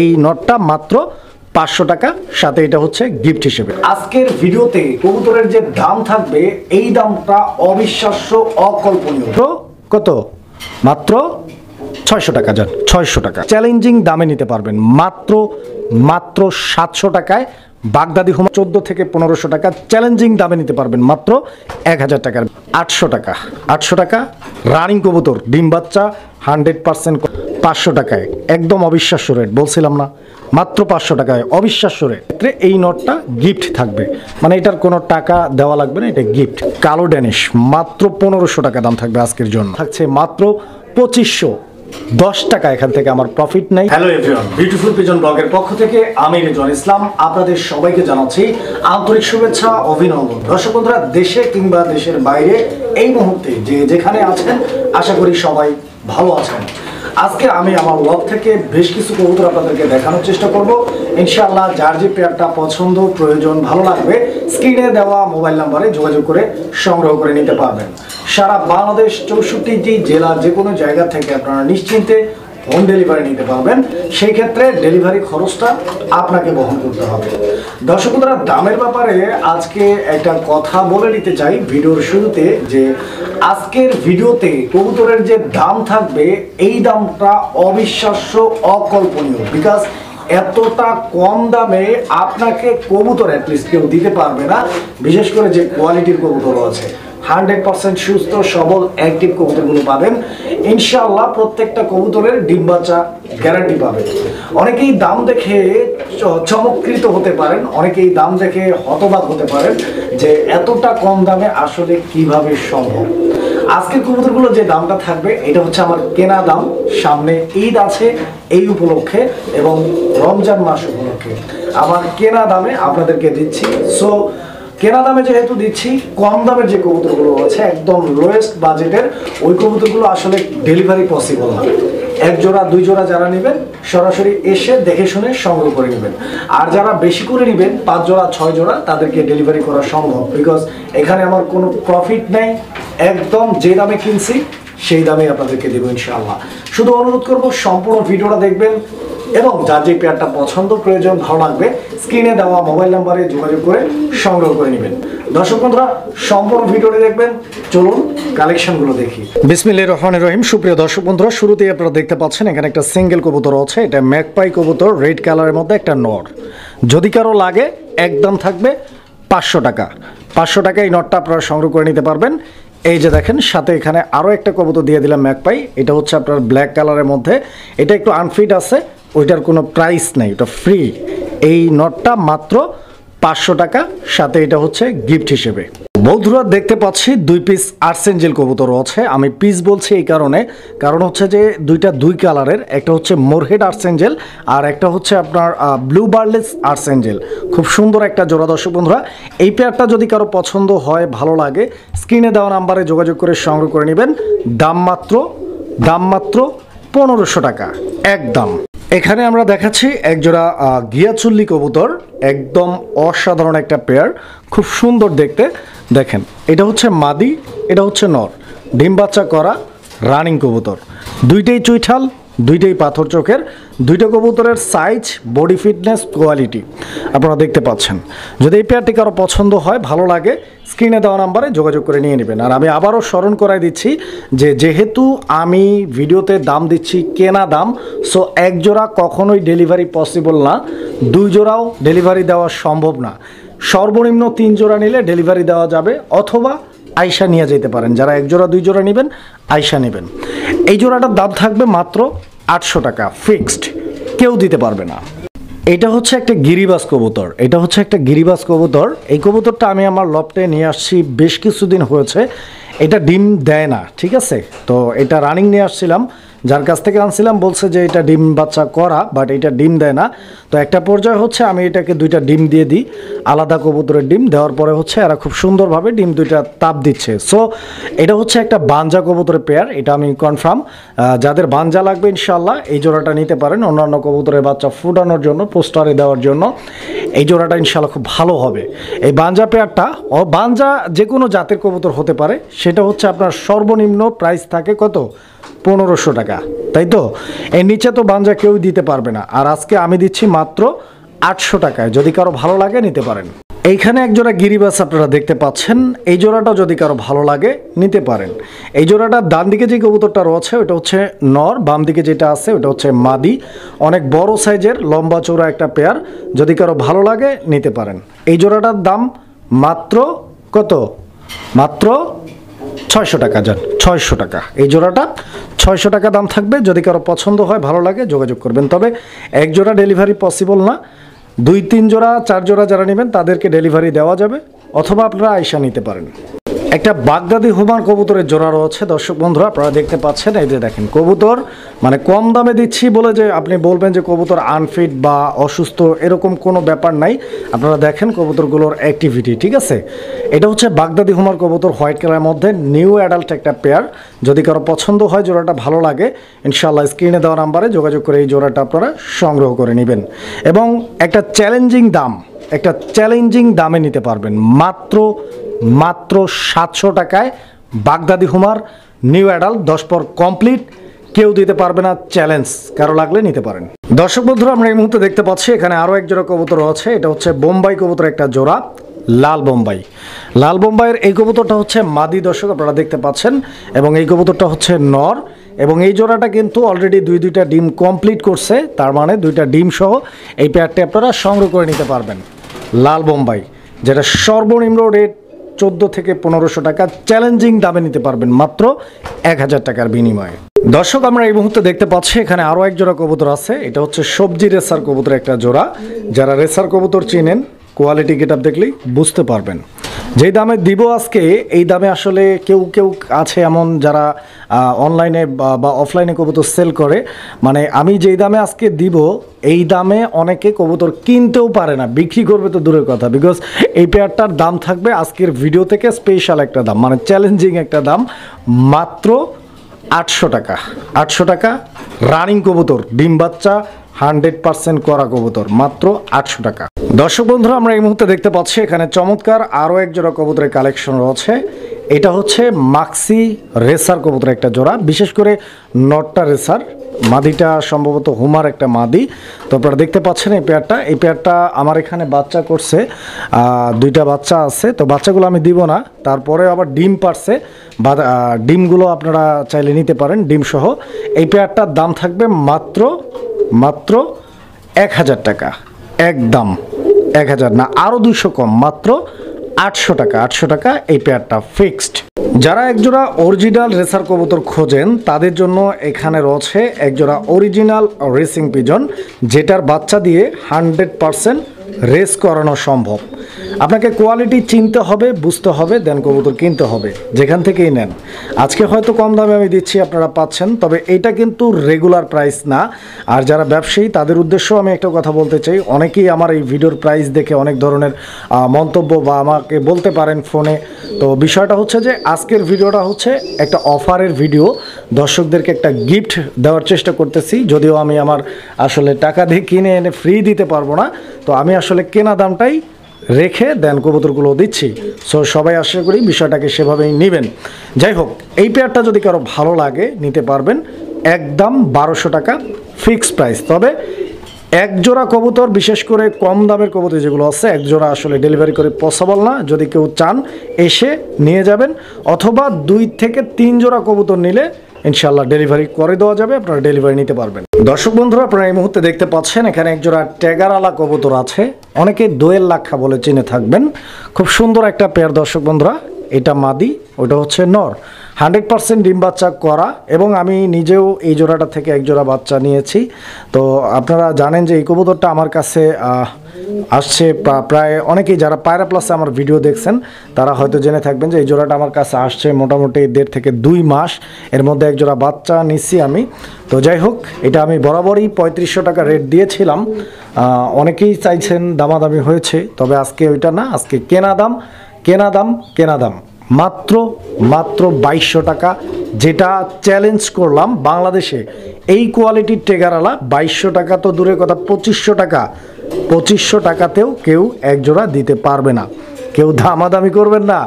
এই নটটা মাত্র 500 টাকা, সাথে এটা হচ্ছে গিফট হিসেবে। আজকের ভিডিওতে কবুতরের যে দাম থাকবে এই দামটা অবিশ্বাস্য, অকল্পনীয়। কত? মাত্র 600 টাকা। যান 600 টাকা চ্যালেঞ্জিং দামে নিতে পারবেন। মাত্র 700 টাকায় বাগদাদি হুমা 14 থেকে 1500 টাকা চ্যালেঞ্জিং দামে নিতে পারবেন মাত্র 1000 টাকার। 800 টাকা রানিং কবুতর ডিম বাচ্চা 100% 500 টাকায় একদম অবিশ্বাস্য রেট, বলছিলাম না? মাত্র 500 টাকায় অবিশ্বাস্য রেট। এই নটটা গিফট থাকবে, মানে এটার কোনো টাকা দেওয়া লাগবে না, এটা গিফট। কালো ড্যানিশ মাত্র 1500 টাকা দাম থাকবে আজকের জন্য। থাকছে মাত্র 2510 টাকা, এখান থেকে আমার প্রফিট নাই। হ্যালো এভরিওয়ান, বিউটিফুল পিজন ব্লগের পক্ষ থেকে আমি রিজন ইসলাম আপনাদের সবাইকে জানাচ্ছি আন্তরিক শুভেচ্ছা, অভিনন্দন। দর্শক বন্ধুরা, দেশে কিংবা দেশের বাইরে এই মুহূর্তে যে যেখানে আছেন, আশা করি সবাই ভালো আছেন। আজকে আমি আমার ব্লগ থেকে বেশ কিছু কবুতর আপনাদেরকে দেখানোর চেষ্টা করব। ইনশাআল্লাহ যার যে পেয়ারটা পছন্দ, প্রয়োজন, ভালো লাগবে, স্ক্রিনে দেওয়া মোবাইল নাম্বারে যোগাযোগ করে সংগ্রহ করে নিতে পারবেন। সারা বাংলাদেশ 64টি জেলার যে কোনো জায়গা থেকে আপনারা নিশ্চিন্তে হোম ডেলিভারি নিতে পারবেন। সেই ক্ষেত্রে ডেলিভারি খরচটা আপনাকে বহন করতে হবে। দর্শক বন্ধুরা, দামের ব্যাপারে আজকে একটা কথা বলে নিতে চাই ভিডিওর শুরুতে, যে আজকের ভিডিওতে কবুতরের যে দাম থাকবে এই দামটা অবিশ্বাস্য, অকল্পনীয়। বিকজ এতটা কম দামে আপনাকে কবুতর অ্যাটলিস্ট কেউ দিতে পারবে না, বিশেষ করে যে কোয়ালিটির কবুতর আছে। 100% সুস্থ সবল অ্যাক্টিভ কবুতরগুলো পাবেন ইনশাআল্লাহ। প্রত্যেকটা কবুতরের ডিম বাচ্চা গ্যারান্টি পাবেন। অনেকেই দাম দেখে চমৎকৃত হতে পারেন, অনেকেই দাম দেখে হতবাক হতে পারেন যে এতটা কম দামে আসলে কিভাবে সম্ভব। আজকের কবুতরগুলো যে দামটা থাকবে এটা হচ্ছে আমার কেনা দাম। সামনে ঈদ আছে এই উপলক্ষে এবং রমজান মাস উপলক্ষে আমার কেনা দামে আপনাদেরকে দিচ্ছি। সো কেনা দামে যেহেতু দিচ্ছি, কম দামের যে কবুতরগুলো আছে একদম লোয়েস্ট বাজেটের, ওই কবুতরগুলো আসলে ডেলিভারি পসিবল না। এক জোড়া দুই জোড়া যারা নেবেন সরাসরি এসে দেখে শুনে সংগ্রহ করে নেবেন। আর যারা বেশি করে নেবেন 5 জোড়া 6 জোড়া, তাদেরকে ডেলিভারি করা সম্ভব। বিকজ এখানে আমার কোনো প্রফিট নেই, একদম যে দামে কিনছি সেই দামে আপনাদেরকে দেবো ইনশাআল্লাহ। শুধু অনুরোধ করবো সম্পূর্ণ ভিডিওটা দেখবেন এবং যার যে পেয়ারটা পছন্দ, প্রয়োজন, ভালো লাগবে, স্ক্রিনে দেওয়া মোবাইল নাম্বারে যোগাযোগ করে সংগ্রহ করে নেবেন। দর্শক বন্ধুরা, সম্পূর্ণ ভিডিওটি দেখবেন। চলুন কালেকশনগুলো দেখি। বিসমিল্লাহির রহমানির রহিম। সুপ্রিয় দর্শক বন্ধুরা, শুরুতেই আপনারা দেখতে পাচ্ছেন এখানে একটা সিঙ্গেল কবুতর আছে। এটা ম্যাকপাই কবুতর, রেড কালারের মধ্যে একটা নর। যদি কারো লাগে একদম থাকবে 500 টাকা। 500 টাকা এই নটটা আপনারা সংগ্রহ করে নিতে পারবেন। এই যে দেখেন, সাথে এখানে আরও একটা কবুতর দিয়ে দিলাম ম্যাকপাই। এটা হচ্ছে আপনার ব্ল্যাক কালারের মধ্যে। এটা একটু আনফিট আছে, ওইটার কোনো প্রাইস নেই, এটা ফ্রি। এই নটটা মাত্র 500 টাকা, সাথে এটা হচ্ছে গিফট হিসেবে। বন্ধুরা, দেখতে পাচ্ছি 2 পিস আর্সেঞ্জেল কবুতরও আছে। আমি পিস বলছি এই কারণ হচ্ছে যে দুইটা 2 কালারের, একটা হচ্ছে মোরহেড আর্সেঞ্জেল আর একটা হচ্ছে আপনার ব্লু বার্লেস আর্সেঞ্জেল। খুব সুন্দর একটা জোড়া। দর্শক বন্ধুরা, এই পেয়ারটা যদি কারো পছন্দ হয়, ভালো লাগে, স্ক্রিনে দেওয়া নাম্বারে যোগাযোগ করে সংগ্রহ করে নেবেন। দাম মাত্র 1500 টাকা একদম। এখানে আমরা দেখাচ্ছি একজোড়া গিয়াচুল্লি কবুতর, একদম অসাধারণ একটা পেয়ার, খুব সুন্দর দেখতে। দেখেন, এটা হচ্ছে মাদি, এটা হচ্ছে নর, ডিম বাচ্চা করা রানিং কবুতর। দুইটাই চুইঠাল, দুইটাই পাথর চোখের। দুইটা কবুতরের সাইজ, বডি ফিটনেস, কোয়ালিটি আপনারা দেখতে পাচ্ছেন। যদি এই পেয়ারটি কারো পছন্দ হয়, ভালো লাগে, স্ক্রিনে দেওয়া নাম্বারে যোগাযোগ করে নিয়ে নেবেন। আর আমি আবারও স্মরণ করাই দিচ্ছি যে যেহেতু আমি ভিডিওতে দাম দিচ্ছি কেনা দাম, সো এক জোড়া কখনোই ডেলিভারি পসিবল না, 2 জোড়াও ডেলিভারি দেওয়া সম্ভব না। সর্বনিম্ন 3 জোড়া নিলে ডেলিভারি দেওয়া যাবে, অথবা আইসা নিয়ে যেতে পারেন। যারা 1 জোড়া 2 জোড়া নেবেন, আইসা নেবেন। এই জোড়াটার দাম থাকবে মাত্র 800 টাকা ফিক্সড, কেউ দিতে পারবে না। এটা হচ্ছে একটা গিরিবাজ কবুতর। এই কবুতরটা আমি আমার লফটে নিয়ে আসছি, বেশ কিছুদিন হয়েছে। এটা ডিম দেয় না, ঠিক আছে? তো এটা রানিং নিয়ে আসছিলাম, যার কাছ থেকে আনছিলাম বলছে যে এটা ডিম বাচ্চা করা, বাট এটা ডিম দেয় না। তো একটা পর্যায়ে হচ্ছে আমি এটাকে 2টা ডিম দিয়ে দিই, আলাদা কবুতরের ডিম দেওয়ার পরে হচ্ছে এরা খুব সুন্দরভাবে ডিম 2টা তাপ দিচ্ছে। সো এটা হচ্ছে একটা বাঞ্জা কবুতরের পেয়ার, এটা আমি কনফার্ম। যাদের বাঞ্জা লাগবে ইনশাআল্লাহ এই জোড়াটা নিতে পারেন, অন্যান্য কবুতরের বাচ্চা ফুটানোর জন্য, পোস্টারে দেওয়ার জন্য এই জোড়াটা ইনশাআল্লাহ খুব ভালো হবে। এই বাঞ্জা পেয়ারটা, বাঞ্জা যে কোনো জাতের কবুতর হতে পারে, সেটা হচ্ছে আপনার সর্বনিম্ন প্রাইস থাকে কত? 1500 টাকা, তাই তো? এর নিচে তো বাঞ্জা কেউ দিতে পারবে না। আর আজকে আমি দিচ্ছি মাত্র 800 টাকায়। যদি কারো ভালো লাগে নিতে পারেন। এইখানে এক জোড়া গিরিবাস আপনারা দেখতে পাচ্ছেন, এই জোড়াটা যদি কারো ভালো লাগে নিতে পারেন। এই জোড়াটার ডান দিকে যে কবুতরটা রয়েছে ওটা হচ্ছে নর, বাম দিকে যেটা আছে ওটা হচ্ছে মাদি। অনেক বড় সাইজের লম্বা চৌড়া একটা পেয়ার, যদি কারো ভালো লাগে নিতে পারেন। এই জোড়াটার দাম মাত্র কত? মাত্র 600 টাকা। যান 600 টাকা। এই জোড়াটা 600 টাকা দাম থাকবে। যদি কারো পছন্দ হয় ভালো লাগে যোগাযোগ করবেন। তবে এক জোড়া ডেলিভারি পসিবল না, 2-3 জোড়া 4 জোড়া যারা নেবেন তাদেরকে ডেলিভারি দেওয়া যাবে, অথবা আপনারা আইসা নিতে পারেন। একটা বাগদাদি হুমার কবুতরের জোড়া রয়েছে দর্শক বন্ধুরা, আপনারা দেখতে পাচ্ছেন। এই যে দেখেন কবুতর, মানে কম দামে দিচ্ছি বলে যে আপনি বলবেন যে কবুতর আনফিট বা অসুস্থ, এরকম কোনো ব্যাপার নাই। আপনারা দেখেন কবুতরগুলোর অ্যাক্টিভিটি, ঠিক আছে? এটা হচ্ছে বাগদাদি হুমার কবুতর, হোয়াইট কালারের মধ্যে নিউ অ্যাডাল্ট একটা পেয়ার। যদি কারো পছন্দ হয়, জোড়াটা ভালো লাগে, ইনশাআল্লাহ স্ক্রিনে দেওয়া নাম্বারে যোগাযোগ করে এই জোড়াটা আপনারা সংগ্রহ করে নেবেন। এবং একটা চ্যালেঞ্জিং দামে নিতে পারবেন। মাত্র 700 টাকায় বাগদাদি হুমার নিউ অ্যাডাল্ট 10 পর কমপ্লিট, কেউ দিতে পারবে না, চ্যালেঞ্জ। কারো লাগলে নিতে পারেন। দর্শক বন্ধুরা, আমরা এই মুহূর্তে দেখতে পাচ্ছি এখানে আরও এক জোড়া কবুতর আছে। এটা হচ্ছে বোম্বাই কবুতর একটা জোড়া, লাল বোম্বাইয়ের এই কবুতরটা হচ্ছে মাদি দর্শক, আপনারা দেখতে পাচ্ছেন। এবং এই কবুতরটা হচ্ছে নর। এবং এই জোড়াটা কিন্তু অলরেডি দুইটা ডিম কমপ্লিট করছে, তার মানে 2টা ডিম সহ এই পেয়ারটি আপনারা সংগ্রহ করে নিতে পারবেন। লাল বোম্বাই, যেটা সর্বনিম্ন রেট 1400 থেকে 1500 টাকা, চ্যালেঞ্জিং দামে নিতে পারবেন মাত্র 1000 টাকার বিনিময়ে। দর্শক, আমরা এই মুহূর্তে দেখতে পাচ্ছি এখানে আরও এক জোড়া কবুতর আছে। এটা হচ্ছে সবজি রেসার কবুতর একটা জোড়া। যারা রেসার কবুতর চিনেন, কোয়ালিটি গেটআপ দেখলেই বুঝতে পারবেন। যেই দামে দিব আজকে, এই দামে আসলে কেউ আছে এমন যারা অনলাইনে বা অফলাইনে কবুতর সেল করে, মানে আমি যেই দামে আজকে দিব এই দামে অনেকে কবুতর কিনতেও পারে না, বিক্রি করবে তো দূরের কথা। বিকজ এই পেয়ারটার দাম থাকবে আজকের ভিডিও থেকে স্পেশাল একটা দাম, মানে চ্যালেঞ্জিং একটা দাম, মাত্র 800 টাকা। 800 টাকা রানিং কবুতর, ডিম বাচ্চা 100% করা কবুতর, মাত্র 800 টাকা। দর্শক বন্ধুরা, আমরা এই মুহূর্তে দেখতে পাচ্ছি এখানে চমৎকার আরও এক জোড়া কবুতরের কালেকশন রয়েছে। এটা হচ্ছে মাক্সি রেসার কবুতর একটা জোড়া, বিশেষ করে নটটা রেসার, মাদিটা সম্ভবত হুমার একটা মাদি। তো আপনারা দেখতে পাচ্ছেন এই পেয়ারটা আমার এখানে বাচ্চা করছে, 2টা বাচ্চা আছে। তো বাচ্চাগুলো আমি দিব না, তারপরে আবার ডিম পারছে, বা ডিমগুলো আপনারা চাইলে নিতে পারেন ডিম সহ। এই পেয়ারটার দাম থাকবে মাত্র 1000 টাকা। একদম 1000 না, আরও 200 কম, মাত্র 800 টাকা। 800 টাকা এই পেয়ারটা ফিক্সড। যারা একজোড়া অরিজিনাল রেসার কবুতর খোঁজেন তাদের জন্য এখানে রয়েছে একজোড়া অরিজিনাল রেসিং পিজন, যেটার বাচ্চা দিয়ে 100% রেস করানো সম্ভব। আপনাকে কোয়ালিটি চিনতে হবে, বুঝতে হবে, দেন কবুতর কিনতে হবে, যেখান থেকেই নেন। আজকে হয়তো কম দামে আমি দিচ্ছি, আপনারা পাচ্ছেন, তবে এটা কিন্তু রেগুলার প্রাইস না। আর যারা ব্যবসায়ী তাদের উদ্দেশ্যেও আমি একটা কথা বলতে চাই, অনেকেই আমার এই ভিডিওর প্রাইস দেখে অনেক ধরনের মন্তব্য বা আমাকে বলতে পারেন ফোনে। তো বিষয়টা হচ্ছে যে আজকের ভিডিওটা হচ্ছে একটা অফারের ভিডিও, দর্শকদেরকে একটা গিফট দেওয়ার চেষ্টা করতেছি। যদিও আমি আমার আসলে টাকা দিয়ে কিনে এনে ফ্রি দিতে পারবো না, তো আমি আসলে কেনা দামটাই রেখে দেন কবুতরগুলো দিচ্ছি। সো সবাই আশা করি বিষয়টাকে সেভাবেই নেবেন। যাই হোক, এই পেয়ারটা যদি কারো ভালো লাগে নিতে পারবেন, একদম 1200 টাকা ফিক্সড প্রাইস। তবে এক জোড়া কবুতর, বিশেষ করে কম দামের কবুতর যেগুলো আছে, এক জোড়া আসলে ডেলিভারি করে পসিবল না। যদি কেউ চান এসে নিয়ে যাবেন, অথবা 2 থেকে 3 জোড়া কবুতর নিলে ইনশাআল্লাহ ডেলিভারি করে দেওয়া যাবে, আপনারা ডেলিভারি নিতে পারবেন। দর্শক বন্ধুরা, আপনারা এই মুহূর্তে দেখতে পাচ্ছেন এখানে একজোড়া ট্যাগারওয়ালা কবুতর আছে, অনেকে দোয়েল লাক্ষা বলে চিনে থাকবেন। খুব সুন্দর একটা পেয়ার দর্শক বন্ধুরা, এটা মাদি, ওটা হচ্ছে নর, 100% ডিম বাচ্চা করা। এবং আমি নিজেও এই জোড়াটা থেকে এক জোড়া বাচ্চা নিয়েছি। তো আপনারা জানেন যে এই কবুতরটা আমার কাছে আসছে প্রায়, অনেকেই যারা পায়রা প্লাসে আমার ভিডিও দেখছেন তারা হয়তো জেনে থাকবেন যে এই জোড়াটা আমার কাছে আসছে মোটামুটি 1.5 থেকে 2 মাস। এর মধ্যে এক জোড়া বাচ্চা নিচ্ছি আমি। তো যাই হোক, এটা আমি বরাবরই 3500 টাকা রেট দিয়েছিলাম। অনেকেই চাইছেন, দামাদামি হয়েছে, তবে আজকে ওইটা না, আজকে কেনা দাম মাত্র 2200 টাকা, যেটা চ্যালেঞ্জ করলাম বাংলাদেশে এই কোয়ালিটির টেগারওয়ালা 2200 টাকা তো দূরের কথা, 2500 টাকাতেও কেউ এক জোড়া দিতে পারবে না। কেউ দামাদামি করবেন না,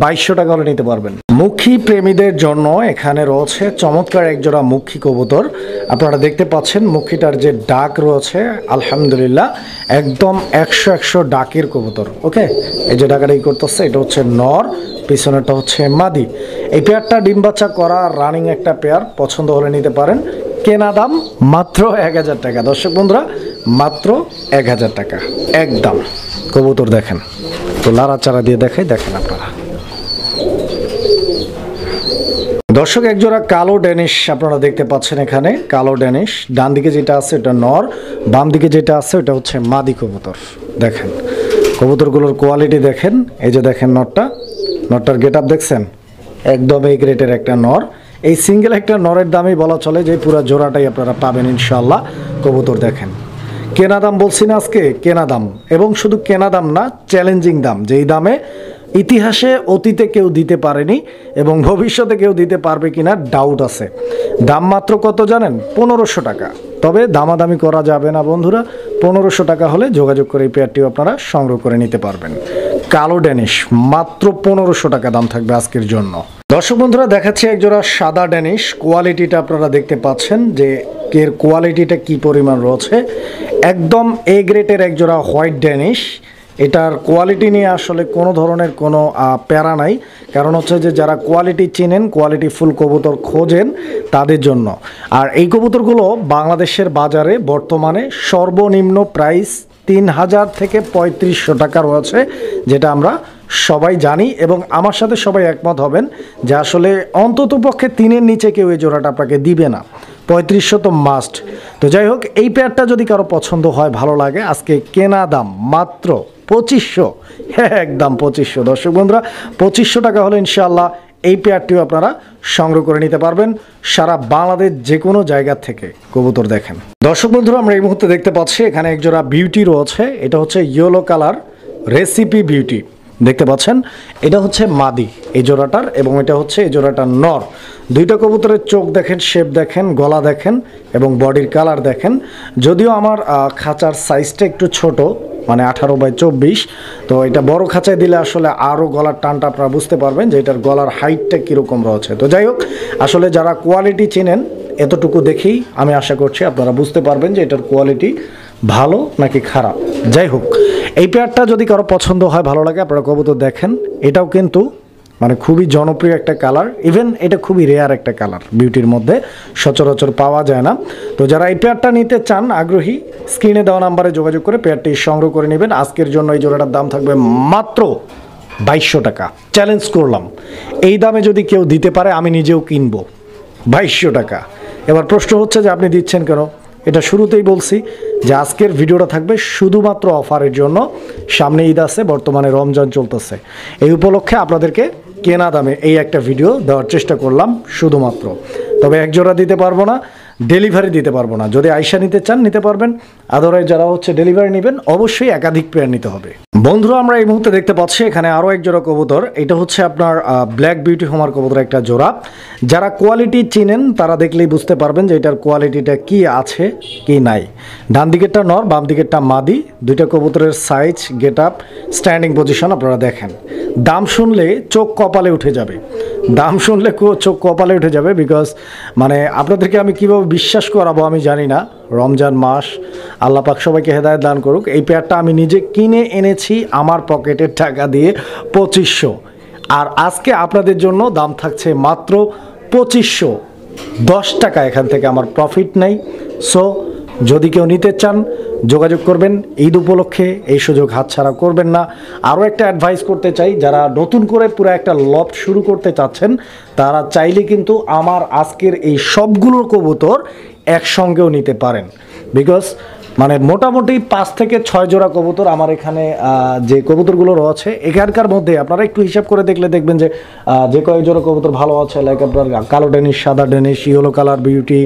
2200 টাকা হলে নিতে পারবেন। মুখী প্রেমীদের জন্য এখানে রয়েছে চমৎকার একজোড়া মুখী কবুতর। আপনারা দেখতে পাচ্ছেন মুখীটার যে ডাক রয়েছে আলহামদুলিল্লাহ একদম 100 ডাকের কবুতর। ওকে, এই যে ডাকাডাকি করতেছে এটা হচ্ছে নর, পিছনেরটা হচ্ছে মাদি। এই পেয়ারটা ডিম বাচ্চা করা রানিং একটা পেয়ার, পছন্দ হলে নিতে পারেন। কেনা দাম মাত্র 1000 টাকা। দর্শক বন্ধুরা মাত্র 1000 টাকা একদম। কবুতর দেখেন তো লাড়াচাড়া দিয়ে দেখেন আপনারা। দর্শক একজোড়া কালো ড্যানিশ আপনারা দেখতে পাচ্ছেন এখানে, কালো ড্যানিশ। ডান দিকে যেটা আছে এটা নর, বাম দিকে যেটা আছে ওটা হচ্ছে মাদি কবুতর। দেখেন কবুতরগুলোর কোয়ালিটি দেখেন। এই যে দেখেন নরটার গেট আপ দেখছেন, একদম এই গ্রেটের একটা নর। এই সিঙ্গেল একটা নরের দামই বলা চলে যে পুরো জোড়াটাই আপনারা পাবেন ইনশাআল্লাহ। কবুতর দেখেন, কেনা দাম বলছি না আজকে, কেনা দাম, এবং শুধু কেনা দাম না চ্যালেঞ্জিং দাম, যেই দামে ইতিহাসে অতীতে কেউ দিতে পারেনি এবং ভবিষ্যতে কেউ দিতে পারবে কিনা ডাউট আছে। দাম মাত্র কত জানেন? 1500 টাকা। তবে দামাদামি করা যাবে না বন্ধুরা, 1500 টাকা হলে যোগাযোগ করে এই পেয়ারটিও আপনারা সংগ্রহ করে নিতে পারবেন। কালো ড্যানিশ মাত্র 1500 টাকা দাম থাকবে আজকের জন্য। দর্শক বন্ধুরা দেখাচ্ছি একজোড়া সাদা ড্যানিশ। কোয়ালিটিটা আপনারা দেখতে পাচ্ছেন যে এর কোয়ালিটিটা কি পরিমাণ রয়েছে। একদম এ গ্রেটের একজোড়া হোয়াইট ড্যানিশ। এটার কোয়ালিটি নিয়ে আসলে কোনো ধরনের কোনো প্যারা নাই, কারণ হচ্ছে যে যারা কোয়ালিটি চেনেন, কোয়ালিটি ফুল কবুতর খোঁজেন তাদের জন্য। আর এই কবুতরগুলো বাংলাদেশের বাজারে বর্তমানে সর্বনিম্ন প্রাইস 3000 থেকে 3500 টাকা রয়েছে, যেটা আমরা সবাই জানি এবং আমার সাথে সবাই একমত হবেন যে আসলে অন্তত পক্ষে 3-এর নিচে কেউ এই জোড়াটা আপনাকে দিবে না। 3500 তো মাস্ট। তো যাই হোক, এই পেয়ারটা যদি কারো পছন্দ হয়, ভালো লাগে, আজকে কেনা দাম মাত্র 2500। হ্যাঁ একদম 2500। দর্শক বন্ধুরা 2500 টাকা হলে ইনশাআল্লাহ এই পেয়ারটিও আপনারা সংগ্রহ করে নিতে পারবেন সারা বাংলাদেশ যে কোনো জায়গা থেকে। কবুতর দেখেন দর্শক বন্ধুরা, আমরা এই মুহূর্তে দেখতে পাচ্ছি এখানে একজোড়া বিউটি রয়েছে। এটা হচ্ছে ইয়েলো কালার রেসিপি বিউটি, দেখতে পাচ্ছেন। এটা হচ্ছে মাদি এই জোড়াটার, এবং এটা হচ্ছে এই জোড়াটার নর। দুইটা কবুতরের চোখ দেখেন, শেপ দেখেন, গলা দেখেন এবং বডির কালার দেখেন। যদিও আমার খাঁচার সাইজটা একটু ছোট, মানে 18x24, তো এটা বড় খাঁচায় দিলে আসলে আরও গলার টানটা আপনারা বুঝতে পারবেন যে এটার গলার হাইটটা কীরকম রয়েছে। তো যাই হোক, আসলে যারা কোয়ালিটি চেনেন এতটুকু দেখেই আমি আশা করছি আপনারা বুঝতে পারবেন যে এটার কোয়ালিটি ভালো নাকি খারাপ। যাই হোক, এই পেয়ারটা যদি কারো পছন্দ হয়, ভালো লাগে, আপনারা কবুতর দেখেন। এটাও কিন্তু মানে খুবই জনপ্রিয় একটা কালার, ইভেন এটা খুবই রেয়ার একটা কালার, বিউটির মধ্যে সচরাচর পাওয়া যায় না। তো যারা এই পেয়ারটা নিতে চান আগ্রহী, স্ক্রিনে দেওয়া নাম্বারে যোগাযোগ করে পেয়ারটি সংগ্রহ করে নেবেন। আজকের জন্য এই জোড়াটার দাম থাকবে মাত্র 2200 টাকা। চ্যালেঞ্জ করলাম, এই দামে যদি কেউ দিতে পারে আমি নিজেও কিনবো। 2200 টাকা। এবার প্রশ্ন হচ্ছে যে আপনি দিচ্ছেন কেন? এটা শুরুতেই বলছি যে আজকের ভিডিওটা থাকবে শুধুমাত্র অফারের জন্য। সামনে ঈদ আছে, বর্তমানে রমজান চলতেছে, এই উপলক্ষে আপনাদেরকে কেনা দামে এই একটা ভিডিও দেওয়ার চেষ্টা করলাম শুধুমাত্র। তবে এক জোড়া দিতে পারবো না, ডেলিভারি দিতে পারবো না। যদি আয়সা নিতে চান নিতে পারবেন, আদারওয়াইজ যারা হচ্ছে ডেলিভারি নেবেন অবশ্যই একাধিক পেয়ার নিতে হবে। বন্ধুরা আমরা এই মুহূর্তে দেখতে পাচ্ছি এখানে আরও এক জোড়া কবুতর। এটা হচ্ছে আপনার ব্ল্যাক বিউটি হোমার কবুতর একটা জোড়া। যারা কোয়ালিটি চিনেন তারা দেখলেই বুঝতে পারবেন যে এটার কোয়ালিটিটা কি আছে কি নাই। ডান দিকেরটা নর, বাম দিকেরটা মাদি। দুইটা কবুতরের size, get up, standing position আপনারা দেখেন। দাম শুনলে চোখ কপালে উঠে যাবে, দাম শুনলে চোখ কপালে উঠে যাবে। বিকজ মানে আপনাদেরকে আমি কীভাবে বিশ্বাস করাবো আমি জানি না। রমজান মাস, আল্লাহ পাক সবাইকে হেদায়েত দান করুক। এই পেয়ারটা আমি নিজে কিনে এনেছি আমার পকেটের টাকা দিয়ে 2500, আর আজকে আপনাদের জন্য দাম থাকছে মাত্র 2510 টাকা। এখান থেকে আমার প্রফিট নেই। সো যদি কেউ নিতে চান যোগাযোগ করবেন। ঈদ উপলক্ষে এই সুযোগ হাতছাড়া করবেন না। আরও একটা অ্যাডভাইস করতে চাই, যারা নতুন করে পুরো একটা লফট শুরু করতে চাচ্ছেন তারা চাইলে কিন্তু আমার আজকের এই সবগুলো কবুতর একসঙ্গেও নিতে পারেন। বিকজ মানে মোটামুটি 5 থেকে 6 জোড়া কবুতর আমার এখানে যে কবুতরগুলো রয়েছে এখানকার মধ্যে আপনারা একটু হিসাব করে দেখলে দেখবেন যে যে কয়েক জোড়া কবুতর ভালো আছে। লাইক আপনার কালো ডেনিশ, সাদা ডেনিশ, ইয়েলো কালার বিউটি,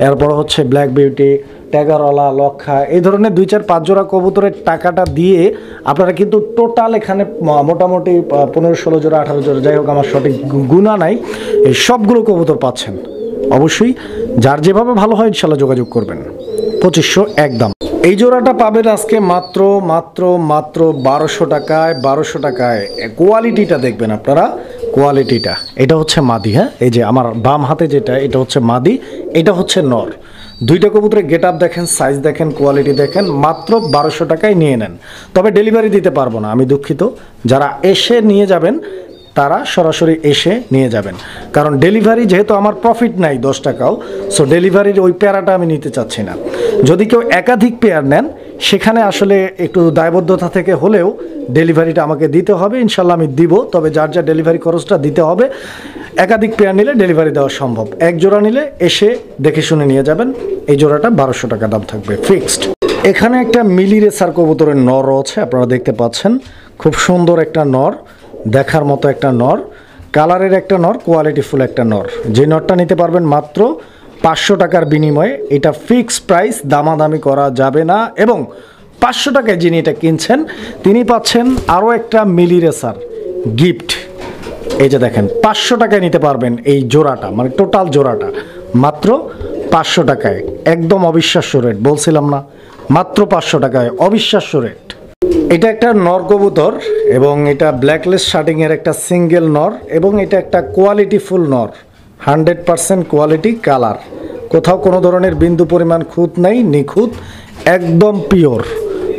এরপর হচ্ছে ব্ল্যাক বিউটি, ট্যাগারওয়ালা, লক্ষা, এই ধরনের 2-4-5 জোড়া কবুতরের টাকাটা দিয়ে আপনারা কিন্তু টোটাল এখানে মোটামুটি 15-16 জোড়া, 18 জোড়া, যাই হোক আমার সঠিক গুণা নাই, এই সবগুলো কবুতর পাচ্ছেন। অবশ্যই যার যেভাবে ভালো হয় ইনশাল্লাহ যোগাযোগ করবেন। 2500 একদম। এই জোড়াটা পাবেন আজকে মাত্র মাত্র মাত্র 1200 টাকায়। কোয়ালিটিটা দেখবেন আপনারা, কোয়ালিটিটা। এটা হচ্ছে মাদি, হ্যাঁ, এই যে আমার বাম হাতে যেটা, এটা হচ্ছে মাদি, এটা হচ্ছে নর। দুইটা কবুতরের গেট আপ দেখেন, সাইজ দেখেন, কোয়ালিটি দেখেন, মাত্র 1200 টাকায় নিয়ে নেন। তবে ডেলিভারি দিতে পারবো না, আমি দুঃখিত। যারা এসে নিয়ে যাবেন তারা সরাসরি এসে নিয়ে যাবেন, কারণ ডেলিভারি যেহেতু আমার প্রফিট নাই 10 টাকাও, সো ডেলিভারির ওই পেয়ারাটা আমি নিতে চাচ্ছি না। যদি কেউ একাধিক পেয়ার নেন সেখানে আসলে একটু দায়বদ্ধতা থেকে হলেও ডেলিভারিটা আমাকে দিতে হবে, ইনশাল্লাহ আমি দিব। তবে যার যা ডেলিভারি খরচটা দিতে হবে। একাধিক পেয়ার নিলে ডেলিভারি দেওয়া সম্ভব, এক জোড়া নিলে এসে দেখে শুনে নিয়ে যাবেন। এই জোড়াটা 1200 টাকা দাম থাকবে ফিক্সড। এখানে একটা মিলি রেসার কবুতরের নর আছে, আপনারা দেখতে পাচ্ছেন, খুব সুন্দর একটা নর, দেখার মতো একটা নর, কালারের একটা নর, কোয়ালিটিফুল একটা নর। যে নরটা নিতে পারবেন মাত্র 500 টাকার বিনিময়ে। এটা ফিক্সড প্রাইস, দামাদামি করা যাবে না। এবং 500 টাকায় যিনি এটা কিনছেন তিনি পাচ্ছেন আরও একটা মিলি রেসার গিফট। এই যে দেখেন, 500 টাকায় নিতে পারবেন এই জোড়াটা, মানে টোটাল জোড়াটা মাত্র 500 টাকায়। একদম অবিশ্বাস্য রেট, বলছিলাম না, মাত্র 500 টাকায়, অবিশ্বাস্য রেট। এটা একটা নর কবুতর এবং এটা ব্ল্যাকলেস শার্টিংয়ের একটা সিঙ্গেল নর, এবং এটা একটা কোয়ালিটিফুল নর, 100% কোয়ালিটি কালার, কোথাও কোনো ধরনের বিন্দু পরিমাণ খুঁত নেই, নিখুঁত, একদম পিওর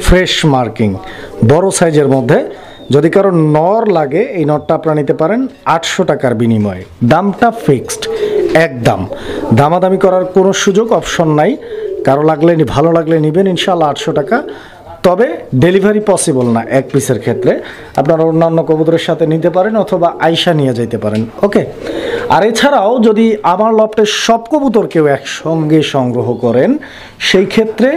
ফ্রেশ মার্কিং, বড় সাইজের মধ্যে। যদি কারো নর লাগে এই নরটা আপনারা নিতে পারেন 800 টাকার বিনিময়ে। দামটা ফিক্সড, একদম, দামাদামি করার কোনো সুযোগ অপশন নাই। কারো লাগলে ভালো লাগলে নেবেন ইনশাআল্লাহ 800 টাকা। তবে ডেলিভারি পসিবল না এক পিসের ক্ষেত্রে, আপনারা অন্যান্য কবুতরের সাথে নিতে পারেন অথবা আইসা নিয়ে যেতে পারেন। ওকে। আর এছাড়াও যদি আমার লফটের সব কবুতর কেউ একসঙ্গে সংগ্রহ করেন, সেই ক্ষেত্রে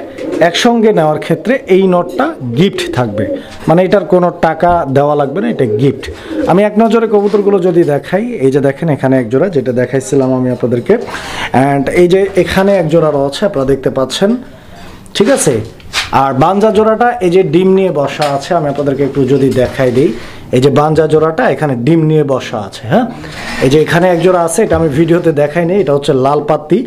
একসঙ্গে নেওয়ার ক্ষেত্রে এই নটটা গিফট থাকবে, মানে এটার কোনো টাকা দেওয়া লাগবে না, এটা গিফট। আমি এক নজরে কবুতরগুলো যদি দেখাই, এই যে দেখেন এখানে এক জোড়া, যেটা দেখাইছিলাম আমি আপনাদেরকে, অ্যান্ড এই যে এখানে এক জোড়া রয়েছে, আপনারা দেখতে পাচ্ছেন, ঠিক আছে। আর বাঞ্জা জোড়াটা এই যে ডিম নিয়ে বসা আছে, আমি আপনাদেরকে একটু যদি দেখাই দিই, এই যে বাঞ্জা জোড়াটা এখানে ডিম নিয়ে বসা আছে, হ্যাঁ। এই যে এখানে এক জোড়া আছে, এটা আমি ভিডিওতে দেখাইনি, এটা হচ্ছে লাল পাত্তি।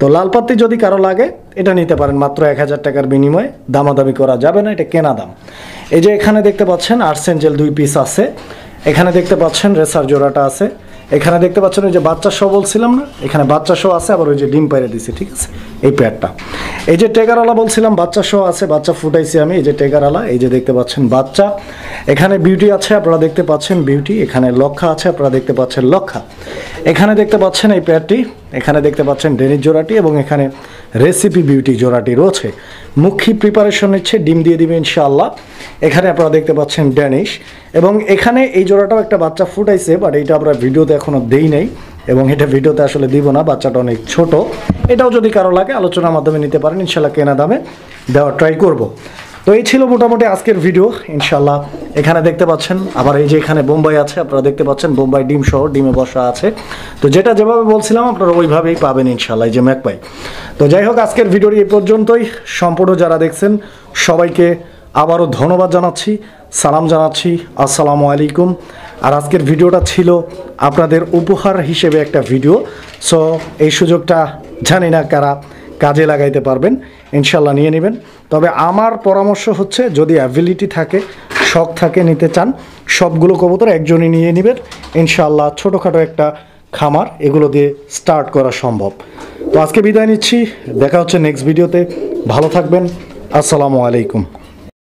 তো লাল পাত্তি যদি কারো লাগে এটা নিতে পারেন মাত্র 1000 টাকার বিনিময়ে, দামাদামি করা যাবে না, এটা কেনা দাম। এই যে এখানে দেখতে পাচ্ছেন আর্সেঞ্জেল 2 পিস আছে, এখানে দেখতে পাচ্ছেন রেসার জোড়াটা আছে, এখানে দেখতে পাচ্ছেন ওই যে বাচ্চা শো বলছিলাম না, এখানে বাচ্চা শো আছে, আবার ওই যে ডিম পাইরে দিছি, ঠিক আছে, এই পেয়ারটা। এই যে টেগারওয়ালা বলছিলাম বাচ্চা শো আছে, বাচ্চা ফুটাইছি আমি, এই যে টেগারওয়ালা, এই যে দেখতে পাচ্ছেন বাচ্চা। এখানে বিউটি আছে, আপনারা দেখতে পাচ্ছেন বিউটি, এখানে লক্ষা আছে, আপনারা দেখতে পাচ্ছেন লক্ষা। এখানে দেখতে পাচ্ছেন এই পেয়ারটি, এখানে দেখতে পাচ্ছেন ডেনিস জোড়াটি, এবং এখানে রেসিপি বিউটি জোড়াটি রয়েছে। মুখী প্রিপারেশন নিচ্ছে, ডিম দিয়ে দিবে ইনশাআল্লাহ। এখানে আপনারা দেখতে পাচ্ছেন ড্যানিশ, এবং এখানে এই জোড়াটাও একটা বাচ্চা ফুটাইছে, বাট এইটা আমরা ভিডিওতে এখনো দেই নাই, এবং এটা ভিডিওতে আসলে দিব না, বাচ্চাটা অনেক ছোট। এটাও যদি কারো লাগে আলোচনার মাধ্যমে নিতে পারেন, ইনশাল্লাহ কেনা দামে দেওয়ার ট্রাই করব। তো এই ছিল মোটামুটি আজকের ভিডিও ইনশাল্লাহ। এখানে দেখতে পাচ্ছেন আবার এই যে এখানে বোম্বাই আছে, আপনারা দেখতে পাচ্ছেন বোম্বাই ডিম সহ, ডিমে বসা আছে। তো যেটা যেভাবে বলছিলাম আপনারা ওইভাবেই পাবেন ইনশাল্লাহ, এই যে ম্যাকপাই। তো যাই হোক, আজকের ভিডিওটি এই পর্যন্তই। সম্পূর্ণ যারা দেখছেন সবাইকে আবারও ধন্যবাদ জানাচ্ছি, সালাম জানাচ্ছি, আসসালামু আলাইকুম। আর আজকের ভিডিওটা ছিল আপনাদের উপহার হিসেবে একটা ভিডিও, সো এই সুযোগটা জানি না কারা কাজে লাগাইতে পারবেন, ইনশাল্লাহ নিয়ে নেবেন। তবে আমার পরামর্শ হচ্ছে, যদি অ্যাবিলিটি থাকে, শখ থাকে, নিতে চান, সবগুলো কবুতর একজনই নিয়ে নেবেন ইনশাল্লাহ। ছোটোখাটো একটা খামার এগুলো দিয়ে স্টার্ট করা সম্ভব। তো আজকে বিদায় নিচ্ছি, দেখা হচ্ছে নেক্সট ভিডিওতে। ভালো থাকবেন, আসসালামু আলাইকুম।